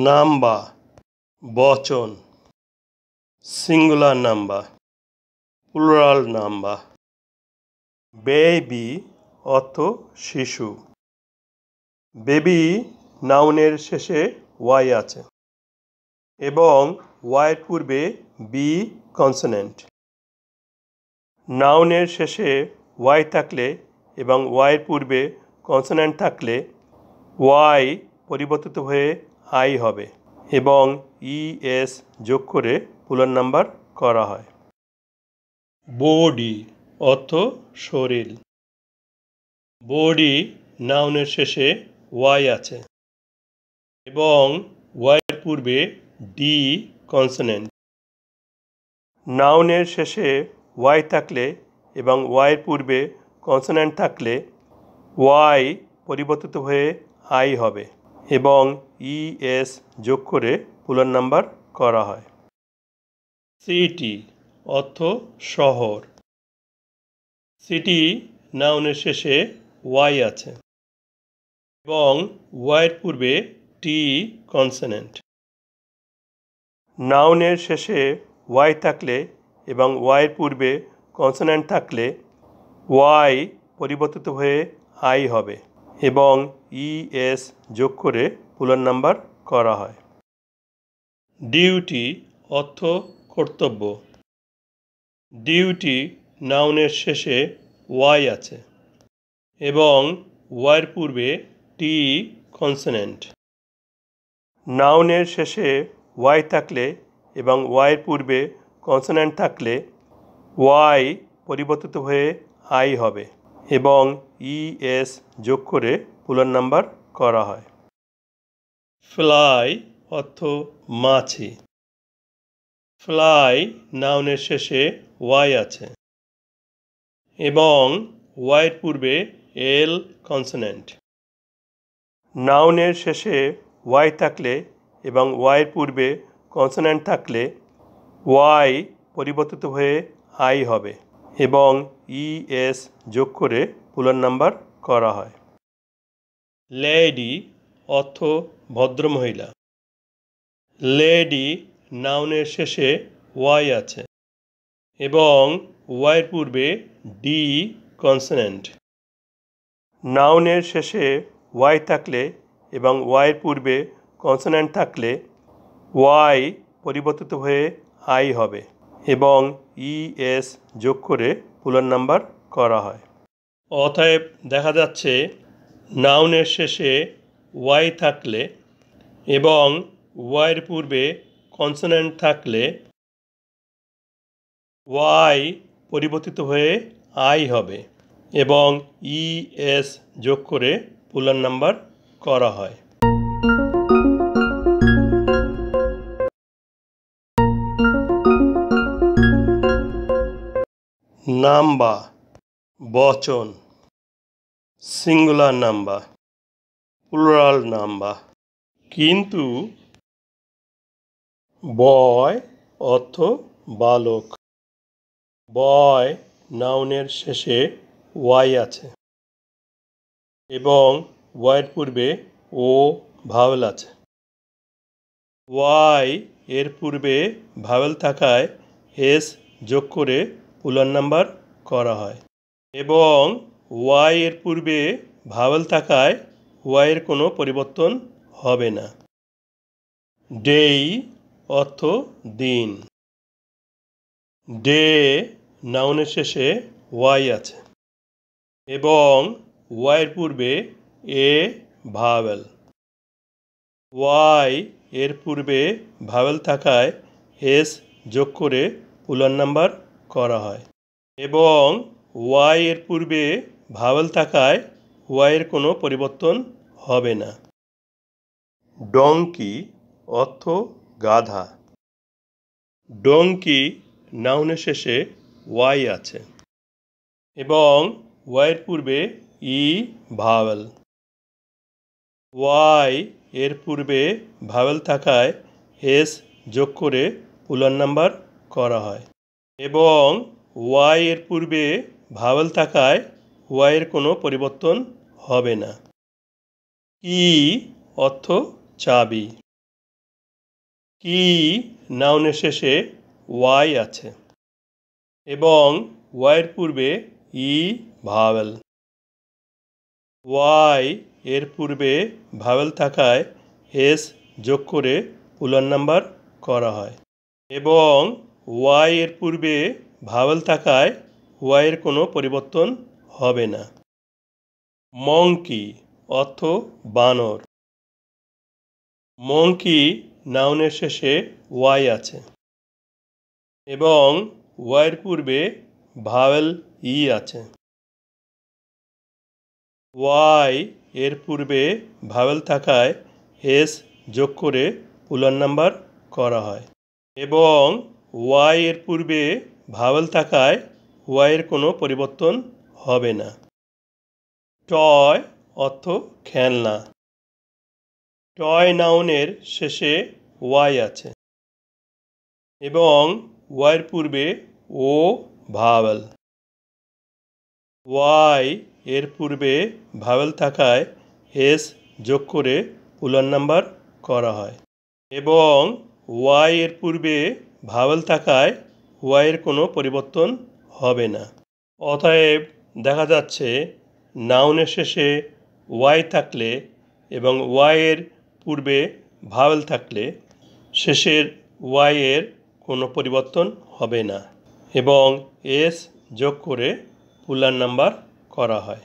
Number বচন, singular number, plural number. Baby অর্থ শিশু। বেবি নাউনের শেষে ওয়াই আছে এবং ওয়াইয়ের পূর্বে বি কনসোনেন্ট। নাউনের শেষে ওয়াই থাকলে এবং ওয়াইয়ের পূর্বে কনসোনেন্ট থাকলে ওয়াই পরিবর্তিত হয়ে আই হবে এবং ইএস যোগ করে প্লুরাল নাম্বার করা হয়। বডি অর্থ শরীর। বডি নাউনের শেষে ওয়াই আছে এবং ওয়াইয়ের পূর্বে ডি কনসোনেন্ট। নাউনের শেষে ওয়াই থাকলে এবং ওয়াইয়ের পূর্বে কনসোনেন্ট থাকলে ওয়াই পরিবর্তিত হয়ে আই হবে এবং ইএস যোগ করে প্লুরাল নাম্বার করা হয়। সিটি অর্থ শহর। সিটি নাউনের শেষে ওয়াই আছে এবং ওয়াইয়ের পূর্বে টি কনসোনেন্ট। নাউনের শেষে ওয়াই থাকলে এবং ওয়াইয়ের পূর্বে কনসোনেন্ট থাকলে ওয়াই পরিবর্তিত হয়ে আই হবে এবং ইএস যোগ করে প্লুরাল নাম্বার করা হয়। ডিউটি অর্থ কর্তব্য। ডিউটি নাউনের শেষে ওয়াই আছে এবং ওয়াইয়ের পূর্বে টি কনসোনেন্ট। নাউনের শেষে ওয়াই থাকলে এবং ওয়াইয়ের পূর্বে কনসোনেন্ট থাকলে ওয়াই পরিবর্তিত হয়ে আই হবে এবং ইএস যোগ করে প্লুরাল নাম্বার করা হয়। ফ্লাই অর্থ মাছি। ফ্লাই নাউনের শেষে ওয়াই আছে এবং ওয়াইয়ের পূর্বে এল কনসোনেন্ট। নাউনের শেষে ওয়াই থাকলে এবং ওয়াইয়ের পূর্বে কনসোনেন্ট থাকলে ওয়াই পরিবর্তিত হয়ে আই হবে এবং ইএস যোগ করে প্লুরাল নাম্বার করা হয়। লেডি অর্থ ভদ্রমহিলা। লেডি নাউনের শেষে ওয়াই আছে এবং ওয়াইয়ের পূর্বে ডি কনসোনেন্ট। নাউনের শেষে ওয়াই থাকলে এবং ওয়াইয়ের পূর্বে কনসোনেন্ট থাকলে ওয়াই পরিবর্তিত হয়ে আই হবে এবং ইএস যোগ করে প্লুরাল নাম্বার করা হয়। অতএব দেখা যাচ্ছে নাউনের শেষে ওয়াই থাকলে এবং ওয়াইয়ের পূর্বে কনসোনেন্ট থাকলে ওয়াই পরিবর্তিত হয়ে আই হবে এবং ইএস যোগ করে প্লুরাল নাম্বার করা হয়। নাম্বার বচন, সিঙ্গুলার নাম্বার, প্লুরাল নাম্বার। কিন্তু বয় অর্থ বালক। বয় নাউনের শেষে ওয়াই আছে এবং ওয়াইয়ের পূর্বে ও ভাওয়েল আছে। ওয়াই এর পূর্বে ভাওয়েল থাকায় এস যোগ করে প্লুরাল নাম্বার করা হয় এবং ওয়াই এর পূর্বে ভাওয়েল থাকায় ওয়াইয়ের কোনো পরিবর্তন হবে না। ডেই অর্থ দিন। ডে নাউনের শেষে ওয়াই আছে এবং ওয়াইয়ের পূর্বে এ ভাওয়েল। ওয়াই এর পূর্বে ভাওয়েল থাকায় এস যোগ করে প্লুরাল নাম্বার করা হয় এবং ওয়াই এর পূর্বে ভাওয়েল থাকায় ওয়াইয়ের কোনো পরিবর্তন হবে না। ডঙ্কি অর্থ গাধা। ডঙ্কি নাউনের শেষে ওয়াই আছে এবং ওয়াইয়ের পূর্বে ই ভাওয়েল। ওয়াই এর পূর্বে ভাওয়েল থাকায় এস যোগ করে প্লুরাল নাম্বার করা হয় এবং ওয়াই এর পূর্বে ভাওয়েল থাকায় ওয়াইয়ের কোনো পরিবর্তন হবে না। কি অর্থ চাবি। কি নাউনের শেষে ওয়াই আছে এবং ওয়াইয়ের পূর্বে ই ভাওয়েল। ওয়াই এর পূর্বে ভাওয়েল থাকায় এস যোগ করে পুলার নাম্বার করা হয় এবং ওয়াই এর পূর্বে ভাওয়েল থাকায় ওয়াইয়ের কোনো পরিবর্তন হবে না। মঙ্কি অর্থ বানর। মঙ্কি নাউনের শেষে ওয়াই আছে এবং ওয়াইয়ের পূর্বে ভাওয়েল ই আছে। ওয়াই এর পূর্বে ভাওয়েল থাকায় এস যোগ করে পুলার নাম্বার করা হয় এবং ওয়াই এর পূর্বে ভাওয়েল থাকায় ওয়াইয়ের কোনো পরিবর্তন হবে না। টয় অর্থ খেলনা। টয় নাউনের শেষে ওয়াই আছে এবং ওয়াইয়ের পূর্বে ও ভাওয়েল। ওয়াই এর পূর্বে ভাওয়েল থাকায় এস যোগ করে পুলার নাম্বার করা হয় এবং ওয়াই এর পূর্বে ভাওয়েল থাকায় ওয়াইয়ের কোনো পরিবর্তন হবে না। অতএব দেখা যাচ্ছে নাউনের শেষে ওয়াই থাকলে এবং ওয়াইয়ের পূর্বে ভাওয়েল থাকলে শেষের ওয়াইয়ের কোনো পরিবর্তন হবে না এবং এস যোগ করে পুলার নাম্বার করা হয়।